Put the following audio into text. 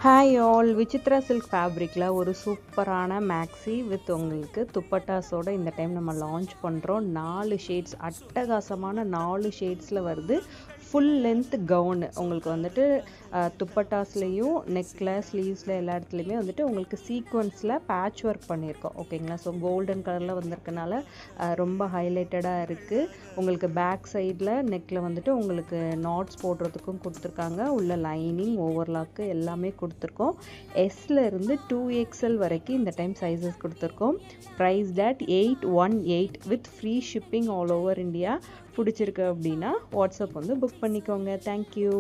Hi all, Vichitra silk ஃபேப்ரிக்கில் ஒரு சூப்பரான maxi with உங்களுக்கு துப்பட்டாஸோட இந்த டைம் நம்ம லான்ச் பண்ணுறோம். 4 ஷேட்ஸ், அட்டகாசமான 4 ஷேட்ஸில் வருது. ஃபுல் லென்த் கவுனு உங்களுக்கு வந்துட்டு துப்பட்டாஸ்லேயும் நெக்கில் ஸ்லீவ்ஸில் எல்லா இடத்துலையுமே வந்துட்டு உங்களுக்கு சீக்வன்ஸில் பேட்ச் ஒர்க் பண்ணியிருக்கோம். ஓகேங்களா? ஸோ கோல்டன் கலரில் வந்திருக்கனால ரொம்ப ஹைலைட்டடாக இருக்குது. உங்களுக்கு பேக் சைடில் நெக்கில் வந்துட்டு உங்களுக்கு நாட்ஸ் போடுறதுக்கும் கொடுத்துருக்காங்க. உள்ள லைனிங் ஓவர்லாக்கு எல்லாமே கொடுத்துருக்கோம். எஸ்ல இருந்து 2XL வரைக்கும் இந்த டைம் சைஸஸ் கொடுத்துருக்கோம். Prized at 818 with free shipping all over India. பிடிச்சிருக்கு அப்படின்னா வாட்ஸ்அப் வந்து புக் பண்ணிக்கோங்க. தேங்க்யூ.